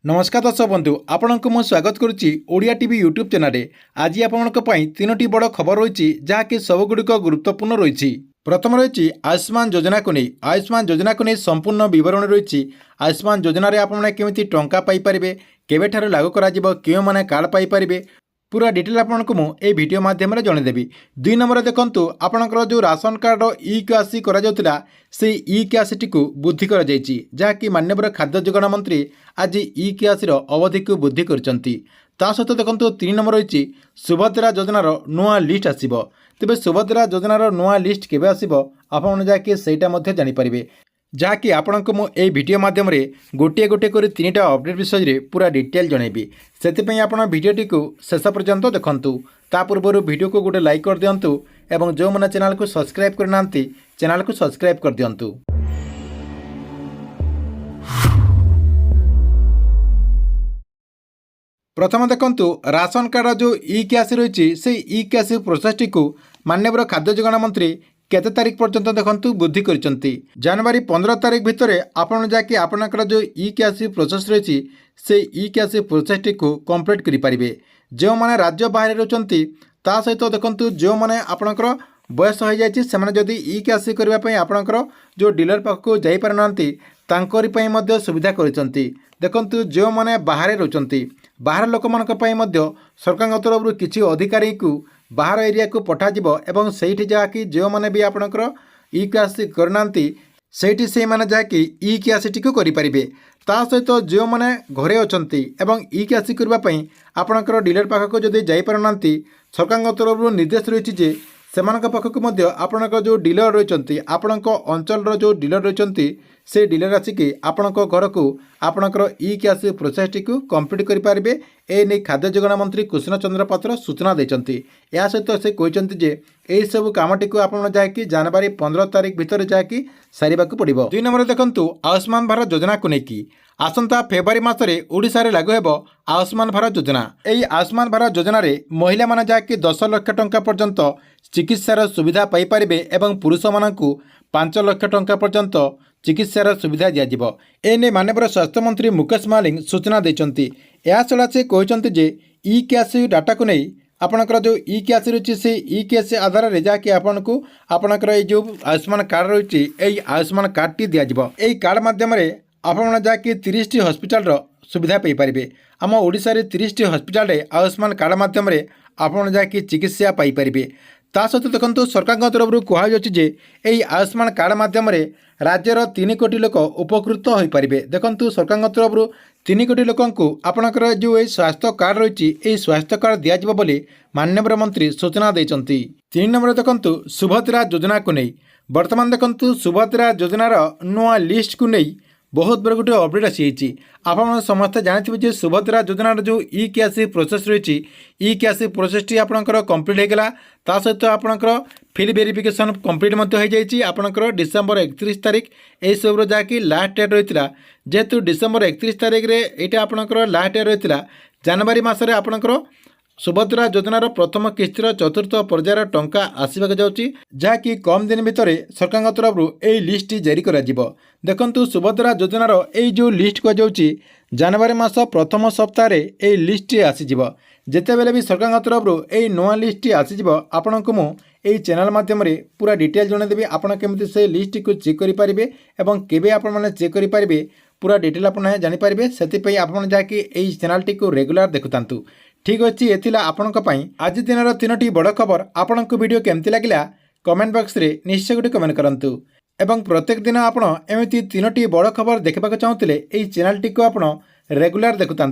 नमस्कार दर्शक बंधु आपंक मु स्वागत करुच्ची ओडिया टीवी यूट्यूब चैनल आज आपंक तीनोटी बड़ खबर रही जहाँकि सबुगुड़िक गुरुत्वपूर्ण रही। प्रथम रही आयुष्मान योजना को नहीं आयुष्मान योजना को नहीं संपूर्ण बरण रही। आयुष्मान योजन आपमि टंका पाइपर केवेठार लागू कर मैंने कार्ड पाइपर पूरा डिटेल आपको मुझे भिडियो मध्यम जनईदेवी। दुई नंबर देखूँ आपणकर जो राशन कार्ड इ क्यासी से इ क्यासी को वृद्धि कर जहाँकि माननीय खाद्य जोगाण मंत्री आज इ क्यासी अवधि को वृद्धि कर सहित देखो 3 नंबर रही सुभद्रा योजनार नुआ लिस्ट आसब। तेज सुभद्रा योजनार नुआ लिस्ट केवे आसब आपन जाकि सेटा जानीपारे जहाँकि आपको मुझे भिडियो मध्यम गोटे गोटे कर 3टा अपडेट विषय में पूरा डिटेल जनईबी। से आप भिडियोटी को शेष पर्यंत देखूँ। ता पूर्व भिडियो को गोटे लाइक कर दिंतु और जो मैंने चैनल को सब्सक्राइब करना चैनल को सब्सक्राइब कर दिंतु। प्रथम देखु राशन कार्ड जो इ क्यासी रही से इ क्यासी प्रोसेस टी माननीय खाद्य जोगाण मंत्री केते तारीख पर्यंत देखु वृद्धि कर जनवरी 15 तारीख भितर आपन जाकि आपनकर जो इ क्यासी प्रोसेस रही से इ क्यासी प्रोसेस टी कंप्लीट करें। जो मैंने राज्य बाहर रोचंती ता सहित देखु जो मैंने आपनकर बयस हो जाए जदि इ क्यासी करने आपनकर जो डीलर पाखक जापारना तांकरी सुविधा करते। देखु जो मैंने बाहर रोचंती बाहर लोक सरकार तरफ किसी अधिकारी को बाहर एरिया को पठाଯିब एवं सेठी जहाँकि जो मैंने भी आपणकर इ क्यासी करना सेठी से माने जहाँकि इ क्यासी को करें। ता सहित जो मैंने घरे अच्छी एवं इ क्यासी करने आपणकर डीलर पाखक जदि जापारना सरकार तरफ निर्देश रही सेमानक पाखक आपणकर जो डीलर रही आपणक अंचल जो डीलर रही से डीलर आसिकी आपणक घर को आपणकर इ क्यासी प्रोसेस टी कंप्लीट करें। ए खाद्य जोगाण मंत्री कृष्ण चंद्र पात्र सूचना देते। या सहित से कहते यही सब कमटी को आप जहाँकि जनवरी 15 तारीख भितर जहाँकि सारे पड़ो। 2 नंबर देखु आयुष्मान भारत योजना को लेकिन आसंता फेब्रुआरी मासरे ओडिशा रे लागू हेबो आयुष्मान भारत योजना। यही आयुष्मान भारत योजन महिला माने जहाँकि 10 लाख टंका पर्यंत चिकित्सार सुविधा पाइपर एवं पुरुष मानू 5 लाख टंका पर्यंत चिकित्सार सुविधा दिज्व। एने माननीय स्वास्थ्य मंत्री मुकेश मालिंग सूचना देते। या छड़ा से कहते इ क्यासी डाटा को नहीं आपणकर जो इ क्यासी रही से इ क्यासी आधार में जहाँकि आपको आपणकर जो आयुष्मान कार्ड रही यही आयुष्मान कार्ड टी दिज्व। यही कार्ड मध्यम आप जहाँकि 30टी हस्पिटाल सुविधा पाइपर आम ओडिशा रे 30टी हस्पिटाल आयुष्मान कार्ड मध्यम आप जहाँकि चिकित्सा पाइपर। ता सहित देखो सरकार तरफ कहुच्छे यही आयुष्मान कार्ड मध्यम राज्यर 3 कोटी लोक उपकृत हो पारे। देखो सरकार तरफ 3 कोटी लोक आपणकर जो ये स्वास्थ्य कार्ड रही यही स्वास्थ्य कार्ड दिज्व बोली माननीय मंत्री सूचना देते। 3 नंबर देखु सुभद्रा योजना को नहीं बर्तमान देखु सुभद्रा योजनार नुआ लिस्ट को नहीं बहुत बड़ गोटे अपडेट आसी। आप समस्त जानते सुभद्रा योजनार जो इ क्यासी प्रोसेस रही इ क्यासी प्रोसेस टी आपणकर कंप्लीट होगा। ता सहित आपणकर फिल वेरिफिकेशन कंप्लीट हो आपणकर डिसेम्बर 31 तारीख यही सब जहाँकि लास्ट डेट रही है। जेहेतु डिसेम्बर 31 तारीख रे यहाँ आपणकर लास्ट डेट रही जनवरी मसरे आपणकर सुभद्रा योजनार प्रथम किस्तिर चतुर्थ पर्यायर टंका आसवाक जाऊँगी जहाँकि कम दिन भितर सरकार तरफ यही लिस्ट जारी कर। देखु सुभद्रा योजनार यही जो लिस्ट कहुच्छी जनवरी मास प्रथम सप्ताह यही लिस्ट आसीज। जिते बेले भी सरकार तरफ यही नुआ लिस्ट आसीज आपण को मुझे चैनल मध्यम पूरा डिटेल जनईदेवी। आपड़ केमी से लिस्ट को चेक करेंगे और केवे आपने चेक करेंगे पूरा डिटेल आप जानीपारे। से आप जहाँकि यही चैनल टी रेगुलर देखुता। ठीक अच्छे ये आपण आज दिन 3टी बड़ खबर। आपण को वीडियो केमती लगिला कमेंट बॉक्स रे निश्चय गोटे कमेंट करंतु एवं प्रत्येक दिन आपण एमती 3टी बड़ खबर देखा चाहूँगे यही चैनल टी को आप रेगुलर देखुता।